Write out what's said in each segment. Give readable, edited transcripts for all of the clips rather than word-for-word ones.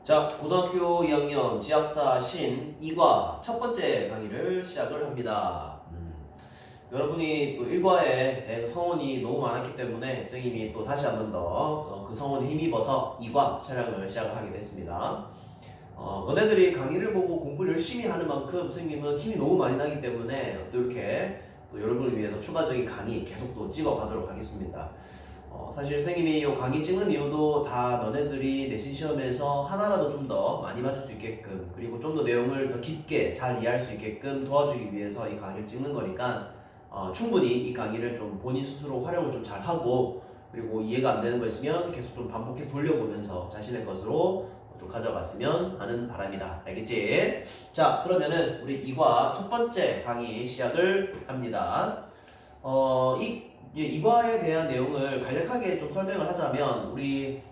자, 고등학교 2학년 지학사 신 2과 첫 번째 강의를 시작을 합니다. 여러분이 또 1과에 성원이 너무 많았기 때문에 선생님이 또 다시 한 번 더 그 성원에 힘입어서 2과 촬영을 시작을 하게 됐습니다. 너네들이 강의를 보고 공부를 열심히 하는 만큼 선생님은 힘이 너무 많이 나기 때문에 또 이렇게 또 여러분을 위해서 추가적인 강의 계속 또 찍어가도록 하겠습니다. 사실 선생님이 이 강의 찍는 이유도 다 너네들이 내신 시험에서 하나라도 좀 더 많이 맞을 수 있게끔, 그리고 좀 더 내용을 더 깊게 잘 이해할 수 있게끔 도와주기 위해서 이 강의를 찍는 거니까 충분히 이 강의를 좀 본인 스스로 활용을 좀 잘 하고, 그리고 이해가 안 되는 거 있으면 계속 좀 반복해서 돌려보면서 자신의 것으로 좀 가져갔으면 하는 바람이다. 알겠지? 자, 그러면은 우리 2과 첫 번째 강의 시작을 합니다. 이과에 대한 내용을 간략하게 좀 설명을 하자면, 우리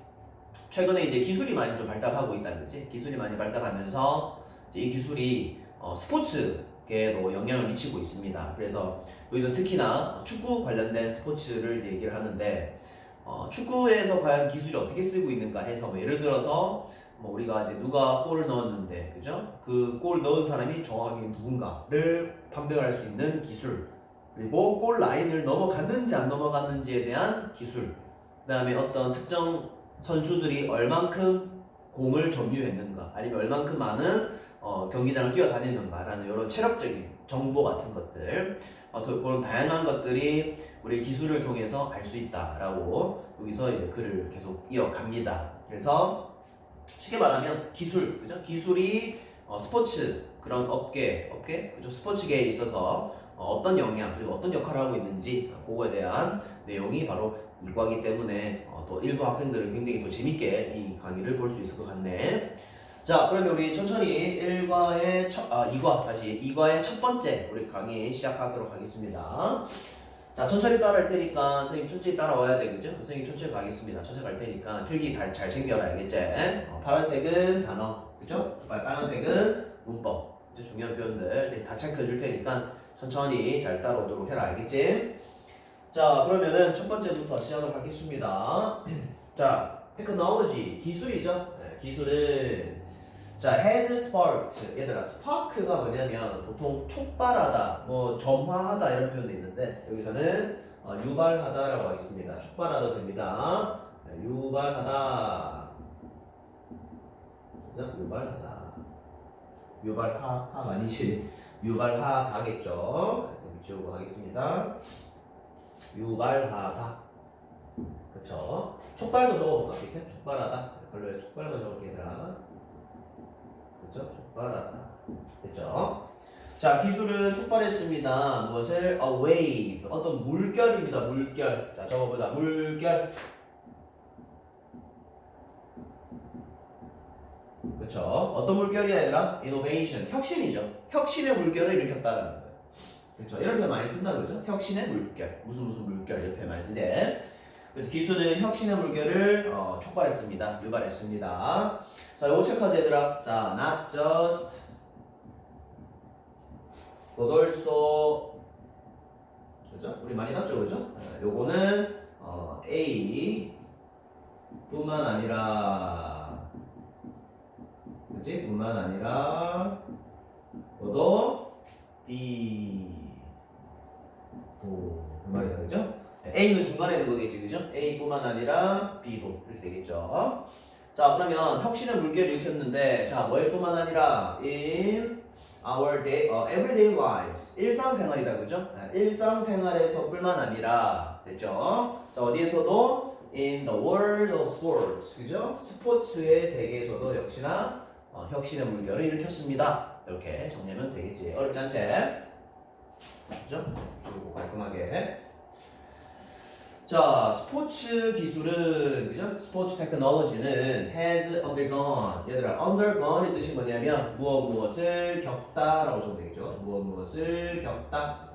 최근에 이제 기술이 많이 좀 발달하고 있다는 거지. 기술이 많이 발달하면서 이제 이 기술이 스포츠계에도 영향을 미치고 있습니다. 그래서 여기서 특히나 축구 관련된 스포츠를 얘기를 하는데, 축구에서 과연 기술이 어떻게 쓰고 있는가 해서 뭐 예를 들어서 뭐 우리가 이제 누가 골을 넣었는데, 그죠? 그 골 넣은 사람이 정확하게 누군가를 판별할 수 있는 기술, 그리고 골 라인을 넘어갔는지 안 넘어갔는지에 대한 기술, 그 다음에 어떤 특정 선수들이 얼만큼 공을 점유했는가, 아니면 얼만큼 많은 경기장을 뛰어다니는가라는 이런 체력적인 정보 같은 것들, 그런 다양한 것들이 우리 기술을 통해서 알 수 있다라고 여기서 이제 글을 계속 이어갑니다. 그래서 쉽게 말하면 기술, 그죠? 기술이 스포츠 그런 업계, 그죠? 스포츠계에 있어서 어떤 영향, 그리고 어떤 역할을 하고 있는지, 그거에 대한 내용이 바로 이과이기 때문에 또 일부 학생들은 굉장히 또 재밌게 이 강의를 볼 수 있을 것 같네. 자, 그러면 우리 천천히 2과의 첫 번째 우리 강의 시작하도록 하겠습니다. 자, 천천히 따라할 테니까 선생님 천천히 따라와야 돼, 그죠? 선생님 천천히 가겠습니다. 천천히 갈 테니까 필기 잘 챙겨라, 알겠지? 파란색은 단어, 그죠? 빨간색은 문법, 그죠? 중요한 표현들 선생님 다 체크해 줄 테니까 천천히 잘 따라오도록 해라, 알겠지? 자, 그러면은 첫 번째부터 시작을 하겠습니다. 자, 테크놀로지, 기술이죠? 네, 기술은 자, has sparked. 얘들아, 스파크가 뭐냐면 보통 촉발하다, 뭐 점화하다 이런 표현도 있는데, 여기서는 유발하다라고 하겠습니다. 촉발하다 됩니다. 네, 유발하다. 그죠? 유발하다. 유발하 아니지. 유발하다겠죠. 그래서 지우고 하겠습니다. 유발하다. 그쵸? 촉발도 적어볼까? 밑에? 촉발하다. 걸로에서 촉발만 적을게, 얘들아. 그쵸? 촉발하다. 됐죠? 자, 기술은 촉발했습니다. 무엇을? A wave. 어떤 물결입니다. 물결. 자, 적어보자. 물결. 그쵸? 어떤 물결이야, 얘들아? Innovation. 혁신이죠. 혁신의 물결을 일으켰다라는 거예요. 그쵸? 이런 표현 많이 쓴다, 그죠? 혁신의 물결. 무슨 물결. 이런 표현 많이 쓰지. 그래서 기술은 혁신의 물결을 촉발했습니다. 유발했습니다. 자, 요거 체크하자, 얘들아. 자, not just 보돌소, 그죠? 우리 많이 봤죠, 그죠? 요거는 A 뿐만 아니라, 그치? 뿐만 아니라 뭐도 B 도 그 말이다, 그죠? A는 중간에 있는 거겠지, 그죠? A 뿐만 아니라 B도 이렇게 되겠죠. 자, 그러면 혁신의 물결을 일으켰는데, 자, 뭐일 뿐만 아니라 in our everyday lives, 일상생활이다, 그죠? 일상생활에서 뿐만 아니라, 됐죠? 자, 어디에서도 in the world of sports, 그죠? 스포츠의 세계에서도 역시나 혁신의 물결을 일으켰습니다. 이렇게 정리하면 되겠지. 어렵지 않지? 그죠? 쭉 깔끔하게. 자, 스포츠 기술은, 그죠? 스포츠 테크놀로지는 has undergone. 얘들아, undergone의 뜻이 뭐냐면 무엇을 겪다라고 적으면 되겠죠? 무엇을 겪다.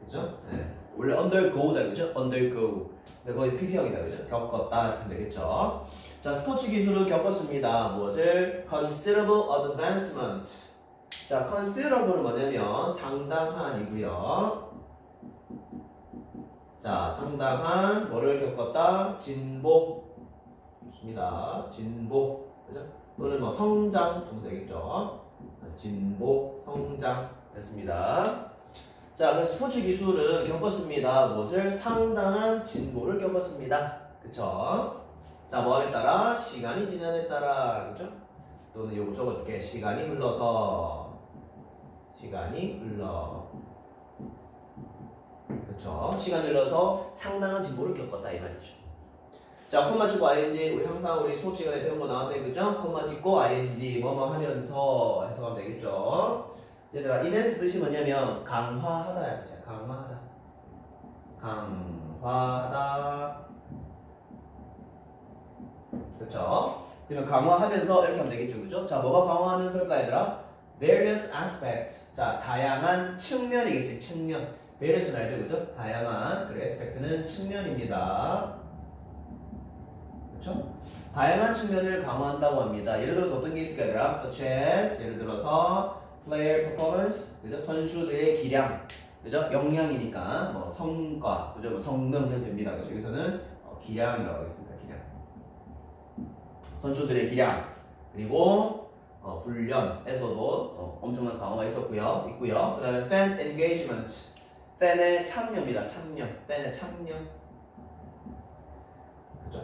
그죠? 네. 원래 undergo다, 그죠? undergo. 근데 거기 PP형이다, 그죠? 겪었다 이렇게 되겠죠? 자, 스포츠 기술은 겪었습니다. 무엇을? considerable advancement. 자, considerable은 뭐냐면 상당한이고요. 자, 상당한 뭐를 겪었다? 진보. 좋습니다. 진보. 그죠? 또는 뭐 성장 정도 되겠죠. 진보, 성장 됐습니다. 자, 그래서 스포츠 기술은 겪었습니다. 무엇을? 상당한 진보를 겪었습니다. 그쵸? 자, 뭐에 따라? 시간이 지남에 따라, 그죠? 또는 요거 적어줄게. 시간이 흘러서, 그쵸? 시간이 흘러서 상당한 진보를 겪었다 이 말이죠. 자, 콤마 찍고 ing 우리 항상 우리 수업 시간에 배운 거 나왔네, 그죠? 콤마 찍고 ing 뭐뭐 하면서 해석하면 되겠죠. 얘들아, enhance 뜻이 뭐냐면 강화하다야 뜻이야. 강화하다. 그쵸? 그러면 강화하면서 이렇게 하면 되겠죠, 그죠? 자, 뭐가 강화하면서일까, 얘들아? various aspect. 자, 다양한 측면이겠지, 측면. various 알죠, 그죠? 다양한. 그리고 aspect는 측면입니다. 그렇죠? 다양한 측면을 강화한다고 합니다. 예를 들어서 어떤 게 있을까, 얘들아? such as 예를 들어서 player performance, 그죠? 선수들의 기량, 그죠? 역량이니까 뭐 성과, 그죠? 뭐 성능을 됩니다. 그죠? 여기서는 기량이라고 하겠습니다. 기량. 선수들의 기량, 그리고 훈련에서도 엄청난 강화가 있고요. 그다음에 fan engagement, 팬의 참여입니다. 팬의 참여. 그죠?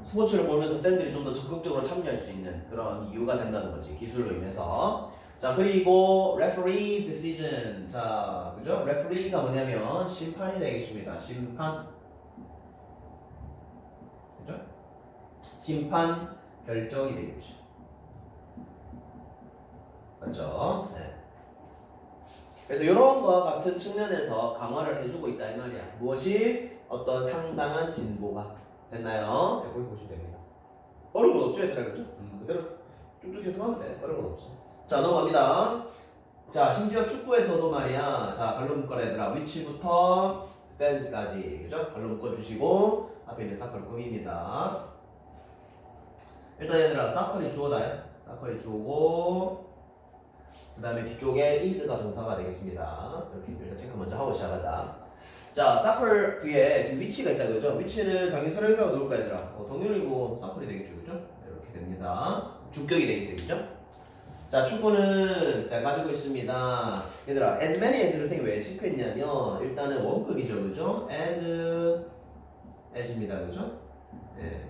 스포츠를 보면서 팬들이 좀 더 적극적으로 참여할 수 있는 그런 이유가 된다는 거지. 기술로 인해서. 자, 그리고 referee decision. 자, 그죠? referee가 뭐냐면 심판이 되겠습니다. 심판. 그죠? 심판 결정이 되겠죠. 맞죠? 네. 그래서 이런 거와 같은 측면에서 강화를 해주고 있다 이 말이야. 무엇이? 어떤 상당한 진보가 됐나요? 네, 거기 보시면 됩니다. 어려운 건 없죠, 얘들아, 그죠? 그대로 쭉쭉 해석하면 돼. 어려운 건 없어. 자, 넘어갑니다. 자, 심지어 축구에서도 말이야. 자, 발로 묶어라, 얘들아. 위치부터 fens까지, 그죠? 발로 묶어주시고 앞에 있는 사컬 꾸밉니다. 일단 얘들아, 사컬이 주어다. 사컬이 주어고 그 다음에 뒤쪽에 is가 동사가 되겠습니다. 이렇게 일단 체크 먼저 하고 시작하자. 자, 사컬 뒤에 지금 위치가 있다, 그죠? 위치는 당연히 설행사가 놓을까, 얘들아? 동률이고 사컬이 되겠죠, 그죠? 이렇게 됩니다. 주격이 되겠죠, 그죠? 자, 축구는 자 가지고 있습니다. 얘들아, as many as를 선생님이 왜 체크했냐면 일단은 원급이죠, 그죠? as입니다, 그죠? 네.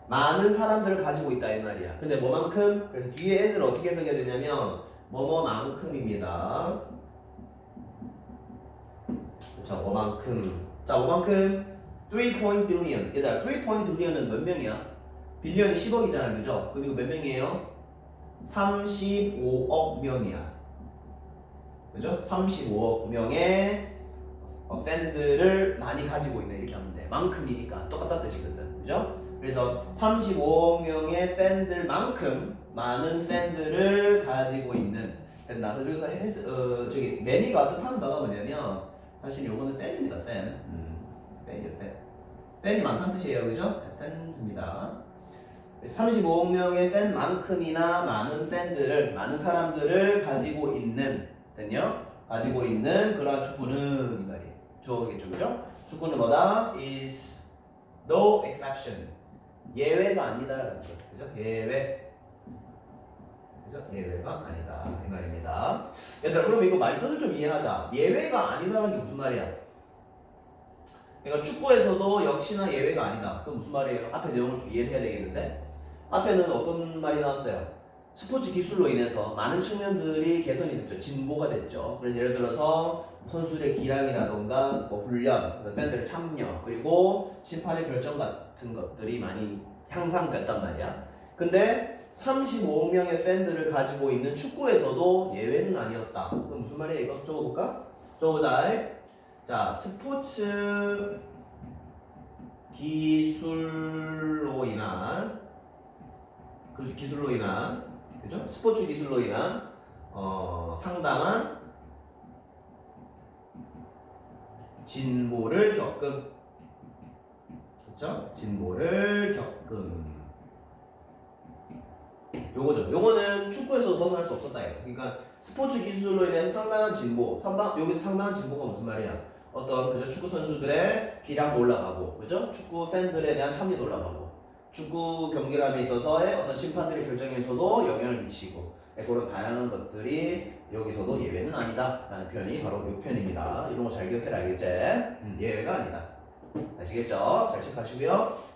많은 사람들을 가지고 있다 이 말이야. 근데 뭐만큼? 그래서 뒤에 as를 어떻게 해석해야 되냐면 뭐뭐만큼입니다. 그쵸, 뭐만큼. 자, 뭐만큼? 3 billion. 얘들아, 3 billion은 몇 명이야? 빌리언이 10억이잖아, 그죠? 그리고 몇 명이에요? 35억 명이야. 그죠? 35억 명의 팬들을 많이 가지고 있는 이렇게 하면 돼. 만큼이니까 똑같다 뜻이거든. 그죠? 그래서 35억 명의 팬들만큼 많은 팬들을 가지고 있는 된다. 그래서 여기서 저기 매니가 뜻하는 바가 뭐냐면 사실 요거는 팬입니다. 팬이요, 팬. 팬이 많다는 뜻이에요. 그죠? 팬입니다. 35억 명의 팬만큼이나 많은 사람들을 가지고 있는, 됐냐? 가지고 있는 그러한 축구는 이 말이에요. 주어겠죠, 그죠? 축구는 뭐다? is no exception. 예외가 아니다라는 거죠, 그죠? 예외. 그죠? 예외가 아니다 이 말입니다. 얘들아, 그럼 이거 말 뜻을 좀 이해하자. 예외가 아니다라는 게 무슨 말이야? 그러니까 축구에서도 역시나 예외가 아니다. 그 무슨 말이에요? 앞에 내용을 좀 이해를 해야 되겠는데 앞에는 어떤 말이 나왔어요? 스포츠 기술로 인해서 많은 측면들이 개선이 됐죠. 진보가 됐죠. 그래서 예를 들어서 선수들의 기량이라던가 뭐 훈련, 팬들의 참여, 그리고 심판의 결정 같은 것들이 많이 향상됐단 말이야. 근데 35억 명의 팬들을 가지고 있는 축구에서도 예외는 아니었다. 그럼 무슨 말이야 이거? 적어볼까? 적어보자. 자, 스포츠 기술로 인한 그죠? 스포츠 기술로 인한 상당한 진보를 겪은, 그렇죠? 진보를 겪은 요거죠. 요거는 축구에서도 벗어날 수 없었다 이거. 그러니까 스포츠 기술로 인해서 상당한 진보, 여기서 상당한 진보가 무슨 말이야? 어떤 그죠? 축구 선수들의 기량도 올라가고, 그죠? 축구 팬들에 대한 참여도 올라가고, 축구 경기함에 있어서의 어떤 심판들의 결정에서도 영향을 미치고 그런 다양한 것들이 여기서도 예외는 아니다 라는 표현이 바로 이 표현입니다. 이런 거 잘 기억해라 알겠지? 예외가 아니다. 아시겠죠? 잘 체크하시고요.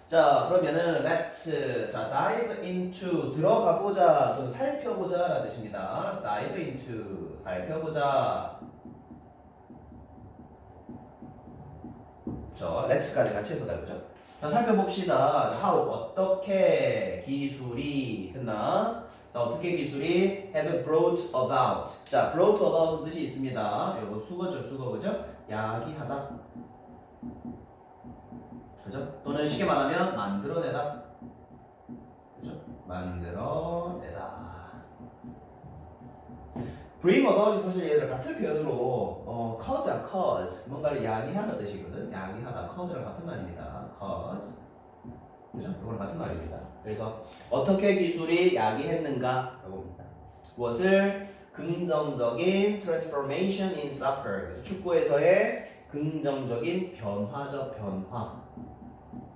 자 그러면은 let's 자 dive into 들어가 보자 또는 살펴보자 라는 뜻입니다. dive into 살펴보자. 그렇죠. let's까지 같이 해서 다르죠. 자 살펴봅시다. 자, how 어떻게 기술이 됐나? 자 어떻게 기술이 have brought about. 자 brought about은 뜻이 있습니다. 이거 수거죠 수거 그죠? 야기하다. 그죠? 또는 쉽게 말하면 만들어내다. 그죠? 만들어내다. bring about이 사실 얘들 같은 표현으로 cause야 cause 뭔가를 야기하다 뜻이거든. 야기하다 cause랑 같은 말입니다. cause 그죠? 이거랑 같은 말입니다. 그래서 어떻게 기술이 야기했는가 라고입니다. 무엇을 긍정적인 transformation in soccer 축구에서의 긍정적인 변화적 변화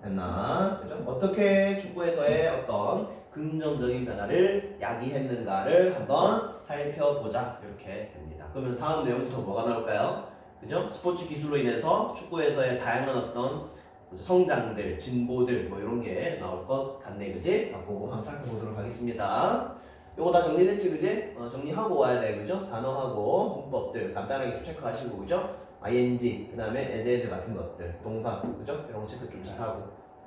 됐나? 그죠? 어떻게 축구에서의 어떤 긍정적인 변화를 야기했는가를 한번 살펴보자 이렇게 됩니다. 그러면 다음 내용부터 뭐가 나올까요? 그죠? 스포츠 기술로 인해서 축구에서의 다양한 어떤 성장들, 진보들 뭐 이런 게 나올 것 같네, 그지? 그거 한번 살펴보도록 하겠습니다. 요거 다 정리됐지, 그지? 정리하고 와야 돼, 그죠? 단어하고 문법들 간단하게 좀 체크하시고, 그죠? ing, 그 다음에 as 같은 것들, 동사, 그죠? 이런 거 체크 좀 잘하고.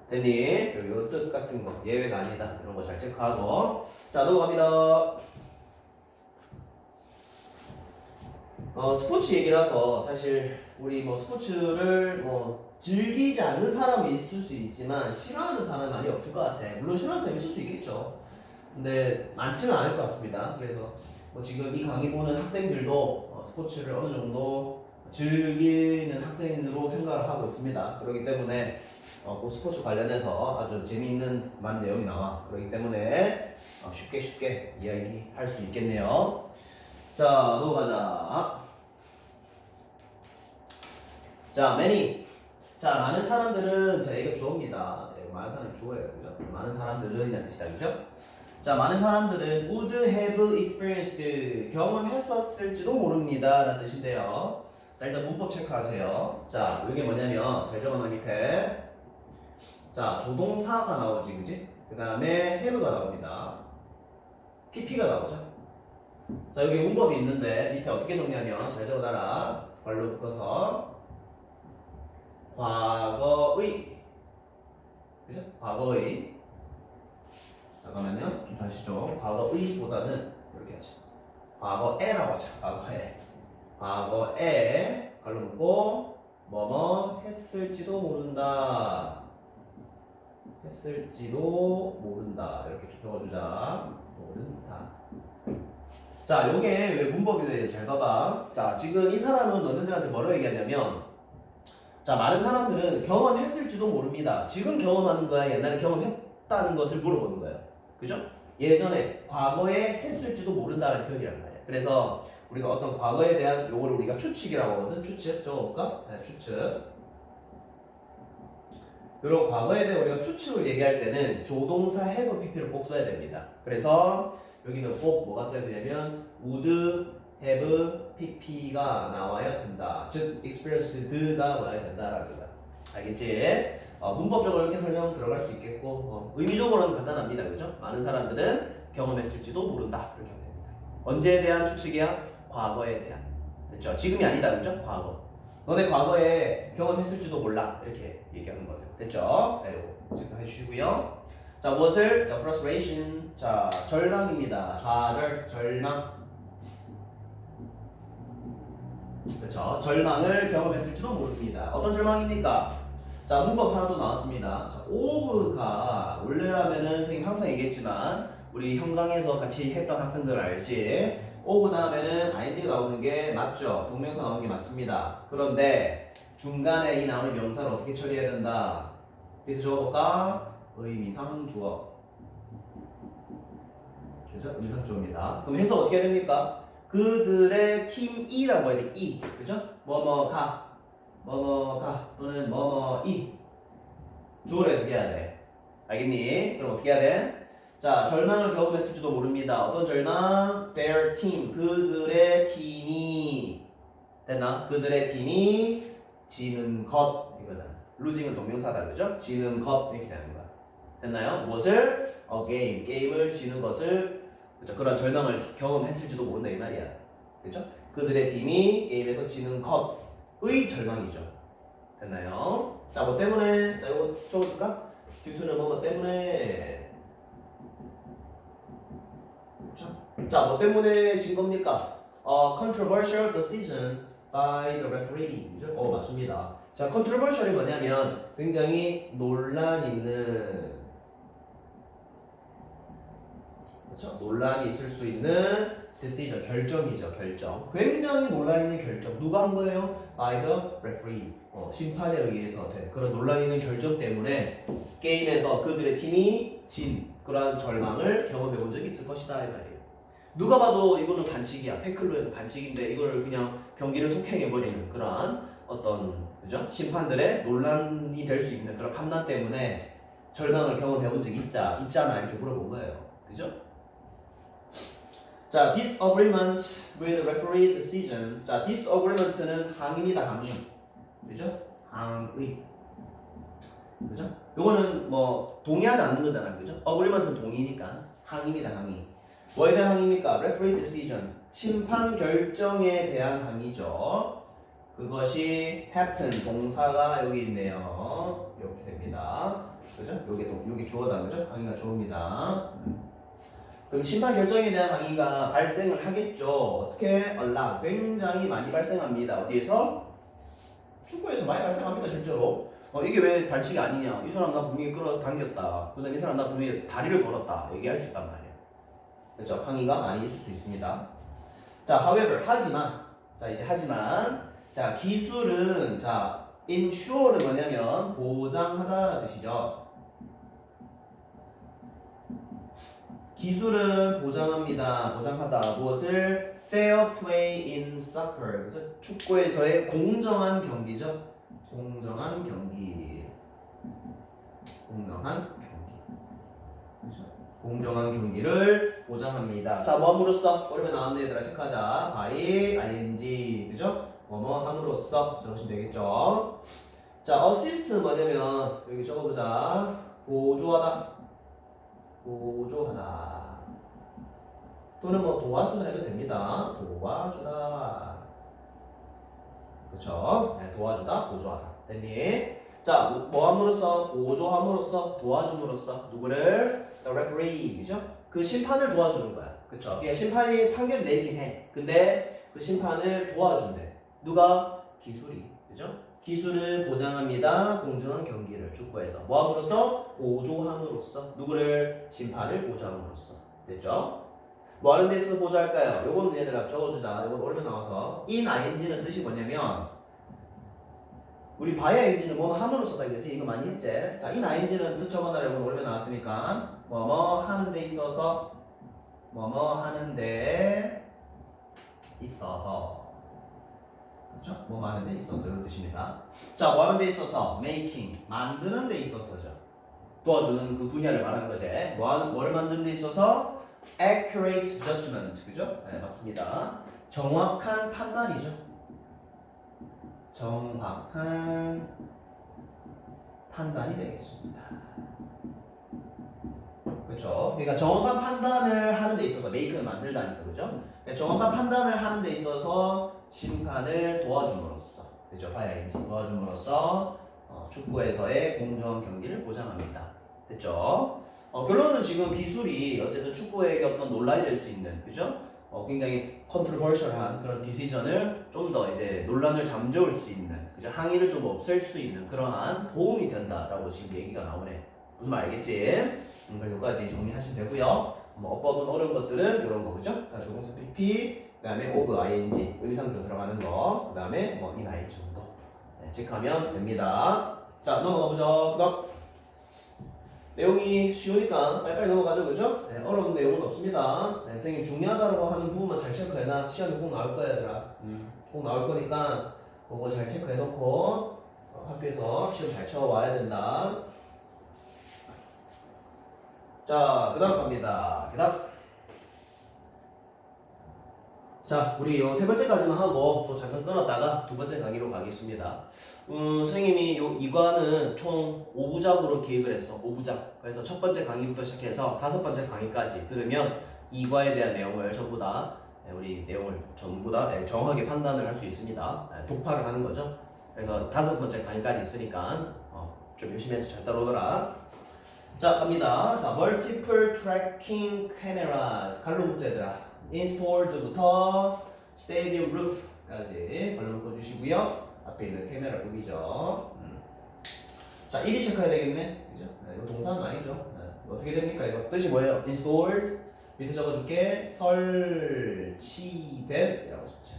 됐니? 그리고 이런 뜻 같은 거, 예외가 아니다. 이런 거 잘 체크하고. 자, 넘어갑니다. 스포츠 얘기라서 사실 우리 뭐 스포츠를 뭐 즐기지 않는 사람이 있을 수 있지만 싫어하는 사람은 많이 없을 것 같아. 물론 싫어하는 사람이 있을 수 있겠죠. 근데 많지는 않을 것 같습니다. 그래서 뭐 지금 이 강의 보는 학생들도 스포츠를 어느 정도 즐기는 학생으로 생각을 하고 있습니다. 그렇기 때문에 그 스포츠 관련해서 아주 재미있는 많은 내용이 나와. 그렇기 때문에 쉽게 이야기할 수 있겠네요. 자, 넘어가자. 자, many. 자, 많은 사람들은, 자, 이거 주어입니다. 많은 사람이 주어예요. 그죠? 많은 사람들은 이라는 뜻이다. 그죠? 자, 많은 사람들은 would have experienced. 경험했었을지도 모릅니다. 라는 뜻인데요. 자, 일단 문법 체크하세요. 자, 이게 뭐냐면, 잘 적어놔, 밑에. 자, 조동사가 나오지, 그지? 그 다음에 have가 나옵니다. pp가 나오죠? 자, 여기 문법이 있는데, 밑에 어떻게 정리하면, 잘 적어놔라. 괄호 묶어서. 과거의 그죠? 과거의 잠깐만요 좀 다시 좀 과거의보다는 이렇게 하지 과거에라고 하자 과거에 괄호 묶고 뭐뭐 했을지도 모른다 이렇게 좀 적어주자 모른다 자 요게 왜 문법이 돼? 잘 봐봐 자 지금 이 사람은 너네들한테 뭐라고 얘기하냐면 자, 많은 사람들은 경험했을지도 모릅니다. 지금 경험하는 거야, 옛날에 경험했다는 것을 물어보는 거예요. 그죠? 예전에, 과거에 했을지도 모른다는 표현이란 말이에요. 그래서 우리가 어떤 과거에 대한 요거를 우리가 추측이라고 하거든. 추측 적어볼까? 네, 추측. 요런 과거에 대해 우리가 추측을 얘기할 때는 조동사 have pp를 꼭 써야 됩니다. 그래서 여기는 꼭 뭐가 써야 되냐면 would have pp가 나와야 된다. 즉 experienced가 나와야 된다라는 거다. 알겠지? 문법적으로 이렇게 설명 들어갈 수 있겠고 의미적으로는 간단합니다. 그죠? 많은 사람들은 경험했을지도 모른다. 이렇게 하면 됩니다. 언제에 대한 추측이야? 과거에 대한. 됐죠? 지금이 아니다. 그죠? 과거. 너네 과거에 경험했을지도 몰라. 이렇게 얘기하는 거죠. 됐죠? 네, 체크해 주시고요. 자, 무엇을? 자, frustration. 자, 절망입니다. 좌절, 절망. 그렇죠. 절망을 경험했을지도 모릅니다. 어떤 절망입니까? 자, 문법 하나 또 나왔습니다. 자, of가 원래라면은 선생님 항상 얘기했지만 우리 현강에서 같이 했던 학생들 알지? of 다음에는 ing가 나오는 게 맞죠? 동명사 나오는 게 맞습니다. 그런데 중간에 이 나오는 명사를 어떻게 처리해야 된다? 밑에 적어볼까? 의미상 주어. 그죠? 의미상 주어입니다. 그럼 해석 어떻게 해야 됩니까? 그들의 팀이라고 해야 돼. 이. 그죠? 뭐뭐가 또는 뭐뭐이 주어로 해석해야 돼. 알겠니? 그럼 어떻게 해야 돼? 자, 절망을 경험했을지도 모릅니다. 어떤 절망? Their team, 그들의 팀이 됐나? 그들의 팀이 지는 것 이거잖아. losing은 동명사다, 그죠? 지는 것 이렇게 되는 거야. 됐나요? 무엇을? A game, 게임을 지는 것을 그죠? 그런 절망을 경험했을지도 모른다 이 말이야. 그죠? 그들의 팀이 게임에서 지는 것의 절망이죠. 됐나요? 자, 뭐 때문에? 자, 이거 적어줄까? 듀투는 뭐 때문에? 그렇죠? 자, 뭐 때문에 진 겁니까? Controversial decision by the referee. 그죠? 맞습니다. 자, controversial이 뭐냐면 굉장히 논란 있는, 그렇죠? 논란이 있을 수 있는 decision, 결정이죠, 결정. 굉장히 논란 있는 결정. 누가 한 거예요? By the referee. 심판에 의해서 된 그런 논란 있는 결정 때문에 게임에서 그들의 팀이 진 그러한 절망을 경험해 본 적이 있을 것이다 이 말이에요. 누가 봐도 이거는 반칙이야. 태클로 해서 반칙인데 이걸 그냥 경기를 속행해 버리는 그러한 어떤 그죠? 심판들의 논란이 될 수 있는 그런 판단 때문에 절망을 경험해 본 적이 있잖아 이렇게 물어본 거예요. 그죠? 자, disagreement with referee decision. 자, disagreement는 항의입니다, 항의. 그죠? 항의. 그죠? 요거는 뭐 동의하지 않는 거잖아요, 그죠? agreement는 동의니까 항의입니다, 항의. 뭐에 대한 항의입니까? referee decision. 심판 결정에 대한 항의죠. 그것이 happen 동사가 여기 있네요. 이렇게 됩니다. 그죠? 요게 주어다, 그죠? 항의가 주어입니다. 그럼 심판 결정에 대한 항의가 발생을 하겠죠. 어떻게? allow. 굉장히 많이 발생합니다. 어디에서? 축구에서 많이 발생합니다, 실제로. 이게 왜 반칙이 아니냐? 이 사람 나 분명히 끌어당겼다. 그다음에 이 사람 나 분명히 다리를 걸었다. 얘기할 수 있단 말이에요. 그렇죠? 항의가 많이 있을 수 있습니다. 자, however, 하지만, 자 이제 하지만, 자 기술은 자 insure는 뭐냐면 보장하다라는 뜻이죠. 기술은 보장합니다. 보장하다. 무엇을? Fair play in soccer. 축구에서의 공정한 경기죠. 공정한 경기. 공정한 경기. 그렇죠? 공정한 경기를 보장합니다. 자, 뭐 함으로써? 오랜만에 나왔네 얘들아. 체크하자. by, ing. 그죠? 뭐뭐 함으로써. 적으시면 되겠죠. 자, assist는 뭐냐면 여기 적어보자. 보조하다. 보조하다. 또는 뭐 도와주다 해도 됩니다. 도와주다. 그렇죠? 네, 도와주다, 보조하다. 됐니? 자, 뭐 함으로써? 보조함으로써, 도와줌으로써 누구를? The referee, 그죠? 그 심판을 도와주는 거야. 그쵸? 예, 심판이 판결 내리긴 해. 근데 그 심판을 도와준대. 누가? 기술이. 그죠? 기술을 보장합니다. 공정한 경기를 축구에서. 뭐 함으로써? 보조함으로써. 누구를? 심판을 보조함으로써. 됐죠? 뭐 하는 데 있어서 보조할까요? 요거는 얘들아 적어주자. 요건 오랜만에 나와서. in ing는 뜻이 뭐냐면 우리 봐야 ing는 뭐 함으로써다 이거지. 이거 많이 했지? 자, in ing는 뜻 적어놔라. 요건 오랜만에 나왔으니까 뭐뭐 하는 데 있어서 뭐뭐 하는 데 있어서 그렇죠? 뭐 하는 데 있어서 이런 뜻입니다. 자, 뭐 하는 데 있어서 making 만드는 데 있어서죠. 도와주는 그 분야를 말하는 거지. 뭐를 만드는 데 있어서 accurate judgment. 그죠? 네, 맞습니다. 정확한 판단이죠. 정확한 판단이 되겠습니다. 그렇죠? 그러니까 정확한 판단을 하는 데 있어서 make는 만들다니까, 그죠? 정확한 판단을 하는 데 있어서 심판을 도와줌으로써, 그죠? 봐야지 도와줌으로써 축구에서의 공정한 경기를 보장합니다. 됐죠? 결론은 지금 기술이 어쨌든 축구에게 어떤 논란이 될 수 있는, 그죠? 굉장히 컨트로버셜한 그런 디시전을 좀 더 이제 논란을 잠재울 수 있는, 그죠? 항의를 좀 없앨 수 있는 그러한 도움이 된다라고 지금 얘기가 나오네. 무슨 말 알겠지? 여기까지 정리하시면 되고요. 어법은 어려운 것들은 이런 거, 그죠? 조동사 PP, 그 다음에 of ing, 의미상조 들어가는 거, 그 다음에 뭐 in ing 정도. 네, 체크하면 됩니다. 자, 넘어가 보죠. 그다음 내용이 쉬우니까 빨리빨리 넘어가죠, 그죠? 네, 어려운 내용은 없습니다. 네, 선생님 중요하다고 하는 부분만 잘 체크해놔. 시험에 꼭 나올 거야, 얘들아. 꼭 나올 거니까 그거 잘 체크해놓고 학교에서 시험 잘 쳐와야 된다. 자, 그 다음 갑니다. 그 다음. 자, 우리 요 세 번째까지만 하고 또 잠깐 끊었다가 두 번째 강의로 가겠습니다. 선생님이 요 이과는 총 5부작으로 기획을 했어. 5부작. 그래서 첫 번째 강의부터 시작해서 다섯 번째 강의까지 들으면 이과에 대한 내용을 전부 다 우리 내용을 전부 다 정확하게 판단을 할 수 있습니다. 독파를 하는 거죠. 그래서 다섯 번째 강의까지 있으니까 좀 열심히 해서 잘 따라오더라. 자, 갑니다. 자, multiple tracking cameras. 갈로 문제들아. installed부터 stadium roof까지 걸로 묶어주시고요. 앞에 있는 카메라 부비죠. 자, 1위 체크해야 되겠네. 그죠? 이거 동사는 아니죠. 어떻게 됩니까? 이거 뜻이 뭐예요? installed 밑에 적어줄게. 설치된 이라고 적죠.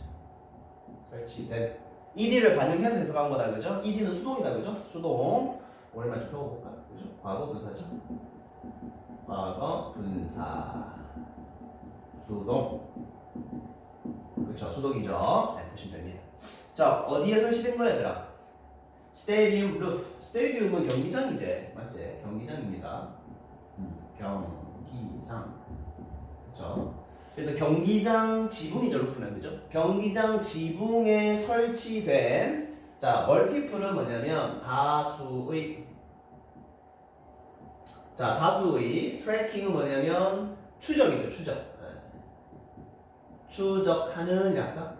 설치된. ED를 반영해서 해석한 거다. 그죠? ED는 수동이다. 그죠? 수동. 오랜만에 좀 적어볼까? 그죠? 과거 분사죠. 과거 분사. 수동. 그쵸, 수동이죠. 네, 보시면 됩니다. 자, 어디에 설치된 거야, 얘들아? 스테디움 루프. 스테디움은 경기장이지. 맞지? 경기장입니다. 경기장. 그쵸? 그래서 경기장 지붕이죠, 루프는. 그죠? 경기장 지붕에 설치된, 자, 멀티플은 뭐냐면, 다수의, 자, 다수의, 트래킹은 뭐냐면, 추적이죠, 추적. 추적하는 약간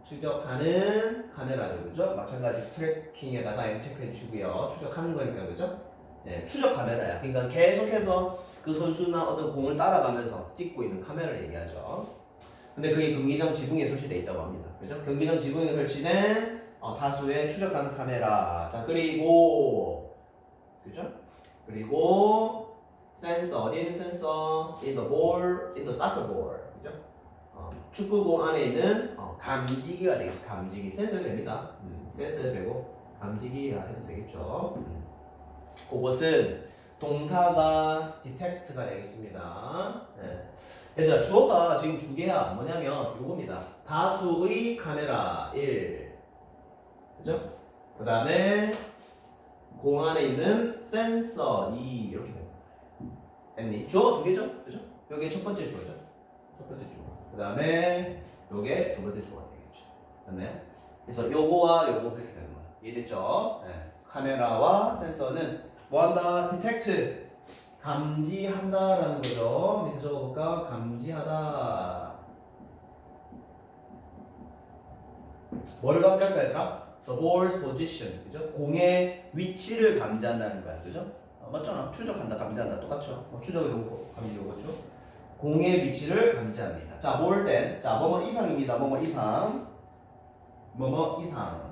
추적하는 카메라죠, 그죠? 마찬가지 트래킹에다가 M 체크해 주시고요. 추적하는 거니까, 그죠? 네, 추적 카메라야. 그러니까 계속해서 그 선수나 어떤 공을 따라가면서 찍고 있는 카메라를 얘기하죠. 근데 그게 경기장 지붕에 설치되어 있다고 합니다, 그죠? 경기장 지붕에 설치된 다수의 추적하는 카메라. 자, 그리고 그죠? 그리고 센서, 어디에 있는 센서? In the ball, in the soccer ball. 그죠? 축구공 안에 있는 감지기가 되겠죠. 감지기. 센서는 됩니다. 센서는 되고 감지기가 해도 되겠죠. 그것은 동사가 detect가 되겠습니다. 네. 얘들아, 주어가 지금 두 개야. 뭐냐면 이겁니다. 다수의 카메라 1. 그죠? 그 다음에 공 안에 있는 센서 2. 이렇게 됩니다. 됐니? 주어가 두 개죠? 그죠? 여기 첫 번째 주어죠. 첫 번째 주어. 그 다음에 요게 두 번째 조가 되겠죠. 맞나요? 그래서 요거와 요거 그렇게 되는 거야. 이해됐죠? 네. 카메라와 센서는 뭐한다? detect. 감지한다라는 거죠. 밑에 적어볼까? 감지하다. 뭐를 감지할까, 얘들아? The ball's position. 그죠? 공의 위치를 감지한다는 거야. 그죠? 맞잖아. 추적한다, 감지한다. 똑같죠? 추적의 요거, 감지 요거죠. 공의 위치를 감지합니다. 자, 뭘 땐? 자, 뭐뭐 이상입니다. 뭐뭐 이상. 뭐뭐 이상.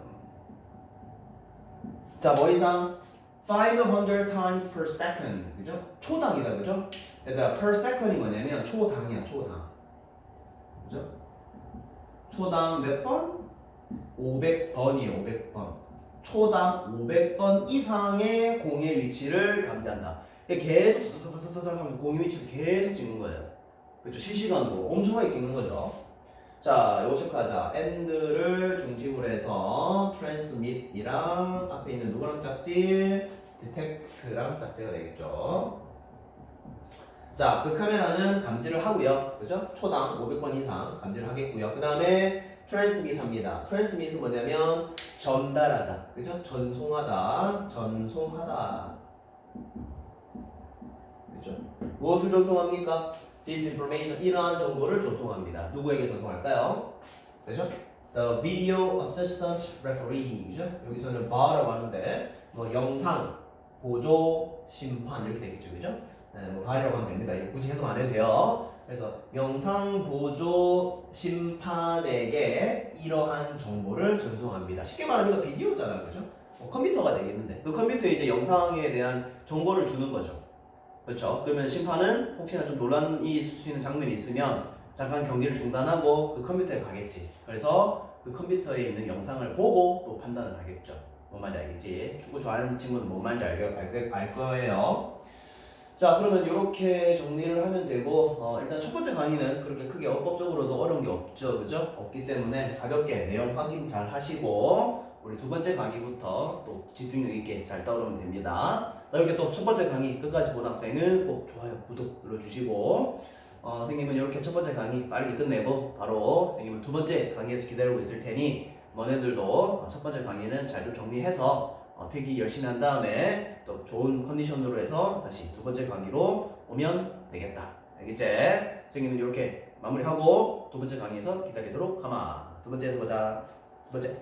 자, 뭐 이상? 500 times per second. 그죠? 초당이다. 그죠? 얘들아, per second이 뭐냐면 초당이야. 초당. 그죠? 초당 몇 번? 500번이에요. 500번. 초당 500번 이상의 공의 위치를 감지한다. 계속 공의 위치를 계속 찍는 거예요. 그렇죠? 실시간으로 엄청나게 찍는 거죠. 자, 요거 체크하자. end를 중심으로 해서 transmit이랑 앞에 있는 누구랑 짝지? detect랑 짝지가 되겠죠. 자, 그 카메라는 감지를 하고요. 그죠? 초당 500번 이상 감지를 하겠고요. 그 다음에 transmit 합니다. transmit은 뭐냐면 전달하다. 그죠? 전송하다. 전송하다. 그죠? 무엇을 전송합니까? This information, 이러한 정보를 전송합니다. 누구에게 전송할까요? 그죠? The video assistant referee. 그죠? 여기서는 bar라고 하는데 뭐 영상 보조 심판 이렇게 되겠죠. 그죠? 네, 뭐 bar이라고 하면 됩니다. 이거 굳이 해석 안 해도 돼요. 그래서 영상 보조 심판에게 이러한 정보를 전송합니다. 쉽게 말하면 비디오잖아. 그죠? 컴퓨터가 되겠는데 그 컴퓨터에 이제 영상에 대한 정보를 주는 거죠. 그렇죠? 그러면 심판은 혹시나 좀 논란이 있을 수 있는 장면이 있으면 잠깐 경기를 중단하고 그 컴퓨터에 가겠지. 그래서 그 컴퓨터에 있는 영상을 보고 또 판단을 하겠죠. 뭔 말인지 알겠지? 축구 좋아하는 친구는 뭔 말인지 알 거예요. 자, 그러면 이렇게 정리를 하면 되고 일단 첫 번째 강의는 그렇게 크게 어법적으로도 어려운 게 없죠. 그죠? 없기 때문에 가볍게 내용 확인 잘 하시고 우리 두 번째 강의부터 또 집중력 있게 잘 따라오면 됩니다. 이렇게 또 첫 번째 강의 끝까지 본 학생은 꼭 좋아요, 구독 눌러주시고 선생님은 이렇게 첫 번째 강의 빠르게 끝내고 바로 선생님은 두 번째 강의에서 기다리고 있을 테니 너네들도 첫 번째 강의는 잘 좀 정리해서 필기 열심히 한 다음에 또 좋은 컨디션으로 해서 다시 두 번째 강의로 오면 되겠다. 알겠지? 선생님은 이렇게 마무리하고 두 번째 강의에서 기다리도록 하마. 두 번째에서 보자. 두 번째.